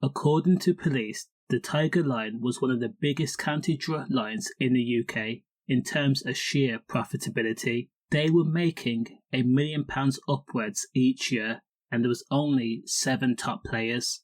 According to police, the Tiger Line was one of the biggest county drug lines in the UK in terms of sheer profitability. They were making £1 million upwards each year, and there was only 7 top players.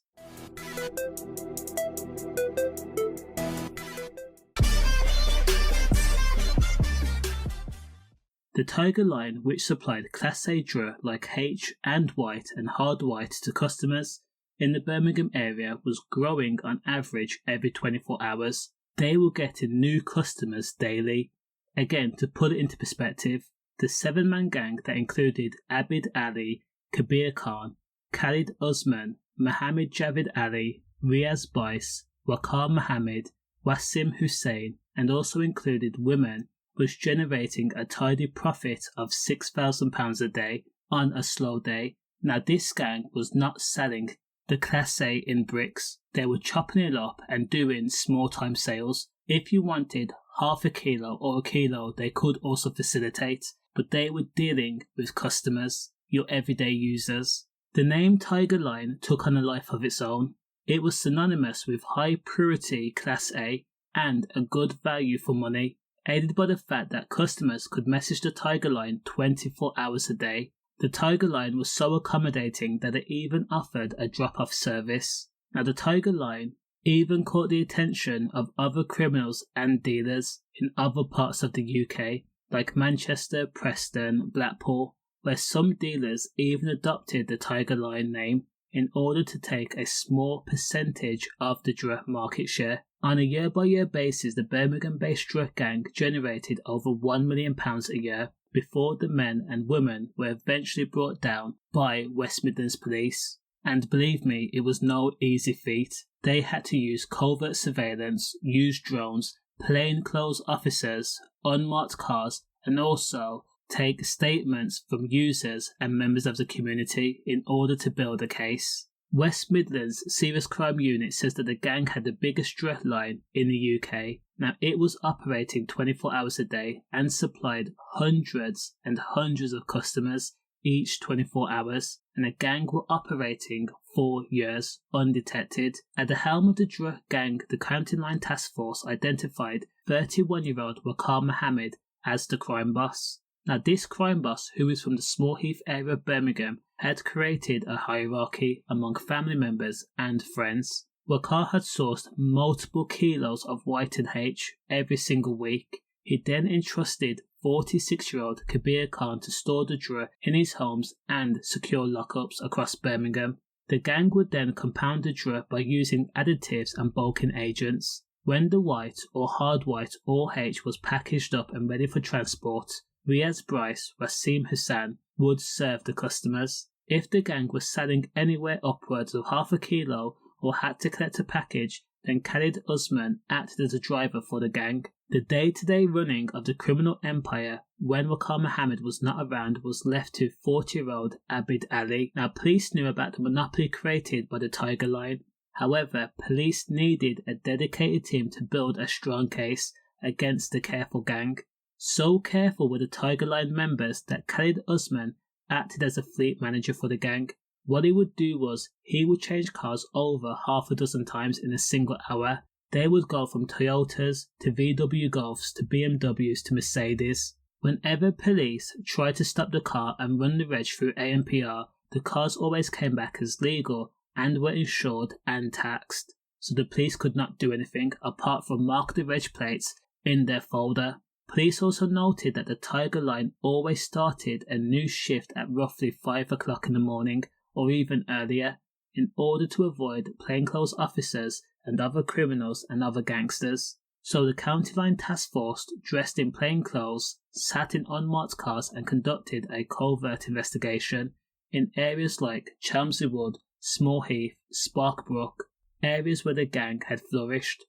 The Tiger Line, which supplied Class A drug like H and white and hard white to customers in the Birmingham area, was growing on average every 24 hours. They were getting new customers daily. Again, to put it into perspective, the 7-man gang that included Abid Ali, Khalid Usman, Mohammed David Ali, Riaz Bais, Waqar Mohammed, Wasim Hussain, and also included women, was generating a tidy profit of £6,000 a day on a slow day. Now this gang was not selling the Class A in bricks. They were chopping it up and doing small time sales. If you wanted half a kilo or a kilo, they could also facilitate, but they were dealing with customers, your everyday users. The name Tiger Line took on a life of its own. It was synonymous with high purity Class A and a good value for money, aided by the fact that customers could message the Tiger Line 24 hours a day. The Tiger Line was so accommodating that it even offered a drop-off service. Now the Tiger Line even caught the attention of other criminals and dealers in other parts of the UK, like Manchester, Preston, Blackpool, where some dealers even adopted the Tiger Line name in order to take a small percentage of the drug market share. On a year-by-year basis, the Birmingham-based drug gang generated over £1 million a year before the men and women were eventually brought down by West Midlands police. And believe me, it was no easy feat. They had to use covert surveillance, use drones, plainclothes officers, unmarked cars, and also take statements from users and members of the community in order to build a case. West Midlands Serious Crime Unit says that the gang had the biggest drug line in the UK. Now, it was operating 24 hours a day and supplied hundreds and hundreds of customers each 24 hours, and the gang were operating 4 years undetected. At the helm of the drug gang, the County Line Task Force identified 31-year-old Waqar Mohammed as the crime boss. Now, this crime boss, who is from the Small Heath area of Birmingham, had created a hierarchy among family members and friends. Waqar had sourced multiple kilos of white and H every single week. He then entrusted 46-year-old Kabir Khan to store the drug in his homes and secure lockups across Birmingham. The gang would then compound the drug by using additives and bulking agents. When the white or hard white or H was packaged up and ready for transport, Riaz Bryce, Wasim Hussain would serve the customers. If the gang was selling anywhere upwards of half a kilo or had to collect a package, then Khalid Usman acted as a driver for the gang. The day-to-day running of the criminal empire when Waqar Mohammed was not around was left to 40-year-old Abid Ali. Now, police knew about the monopoly created by the Tiger Line. However, police needed a dedicated team to build a strong case against the careful gang. So careful were the Tiger Line members that Khalid Usman acted as a fleet manager for the gang. What he would do was, he would change cars over half a dozen times in a single hour. They would go from Toyotas to VW Golfs to BMWs to Mercedes. Whenever police tried to stop the car and run the reg through ANPR, the cars always came back as legal and were insured and taxed. So the police could not do anything apart from mark the reg plates in their folder. Police also noted that the Tiger Line always started a new shift at roughly 5 o'clock in the morning or even earlier, in order to avoid plainclothes officers and other criminals and other gangsters. So the County Line Task Force, dressed in plainclothes, sat in unmarked cars and conducted a covert investigation in areas like Chelmsley Wood, Small Heath, Sparkbrook, areas where the gang had flourished.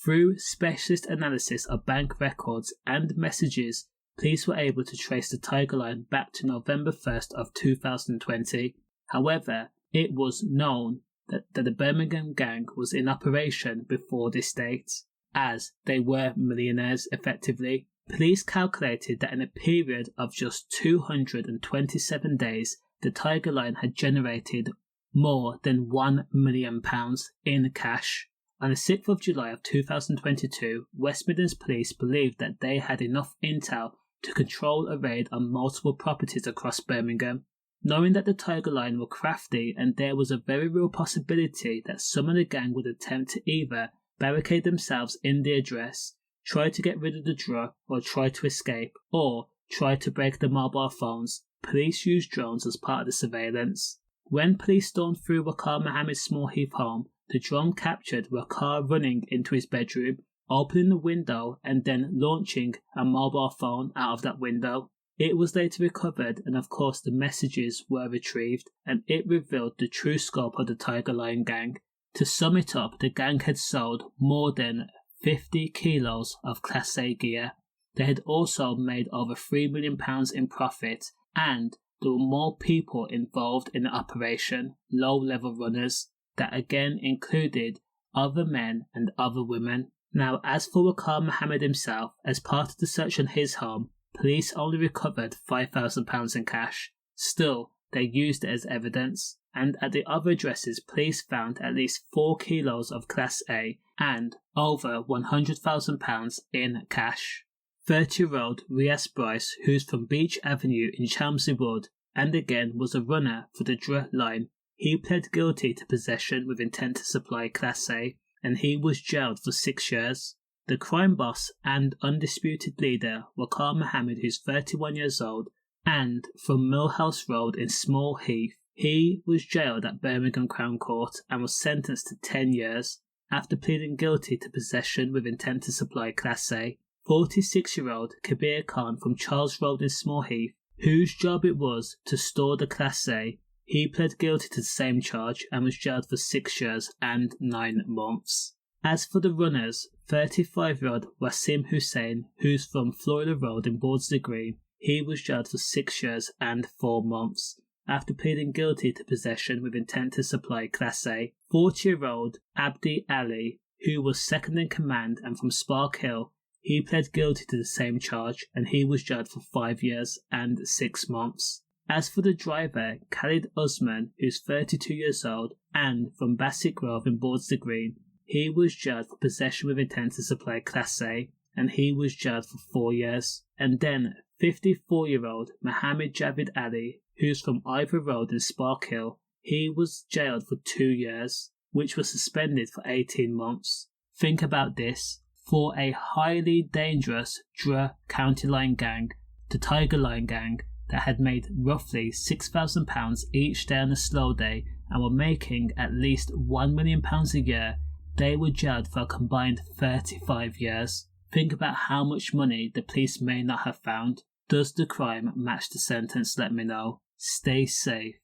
Through specialist analysis of bank records and messages, police were able to trace the Tiger Line back to November 1st of 2020. However, it was known that the Birmingham gang was in operation before this date, as they were millionaires effectively. Police calculated that in a period of just 227 days, the Tiger Line had generated more than £1 million in cash. On the 6th of July of 2022, West Midlands Police believed that they had enough intel to control a raid on multiple properties across Birmingham. Knowing that the Tiger Line were crafty and there was a very real possibility that some of the gang would attempt to either barricade themselves in the address, try to get rid of the drug or try to escape, or try to break the mobile phones, police used drones as part of the surveillance. When police stormed through Waqar Mohammed's Small Heath home, the drone captured Waqar running into his bedroom, opening the window and then launching a mobile phone out of that window. It was later recovered and of course the messages were retrieved, and it revealed the true scope of the Tiger Lion gang. To sum it up, the gang had sold more than 50 kilos of Class A gear. They had also made over £3 million in profit, and there were more people involved in the operation, low-level runners, that again included other men and other women. Now, as for Waqar Mohammed himself, as part of the search on his home, police only recovered £5,000 in cash. Still, they used it as evidence, and at the other addresses, police found at least 4 kilos of Class A and over £100,000 in cash. 30-year-old Rias Bryce, who's from Beach Avenue in Chelmsford Wood, and again was a runner for the Drug Line, he pled guilty to possession with intent to supply Class A, and he was jailed for 6 years. The crime boss and undisputed leader, Waqar Mohammed, who's 31 years old, and from Millhouse Road in Small Heath, he was jailed at Birmingham Crown Court and was sentenced to 10 years after pleading guilty to possession with intent to supply Class A. 46-year-old Kabir Khan from Charles Road in Small Heath, whose job it was to store the Class A, he pled guilty to the same charge and was jailed for 6 years and 9 months. As for the runners, 35-year-old Wasim Hussain, who's from Florida Road in Bordesley Green, he was jailed for 6 years and 4 months after pleading guilty to possession with intent to supply Class A. 40-year-old David Ali, who was second in command and from Spark Hill, he pled guilty to the same charge and he was jailed for 5 years and 6 months. As for the driver, Khalid Usman, who's 32 years old and from Bassett Grove in Bordesley Green, he was jailed for possession with intent to supply Class A and he was jailed for 4 years. And then 54-year-old Mohammed David Ali, who's from Ivor Road in Spark Hill, he was jailed for 2 years, which was suspended for 18 months. Think about this. For a highly dangerous Drug County Line gang, the Tiger Line gang, that had made roughly £6,000 each day on a slow day and were making at least £1 million a year, they were jailed for a combined 35 years. Think about how much money the police may not have found. Does the crime match the sentence? Let me know. Stay safe.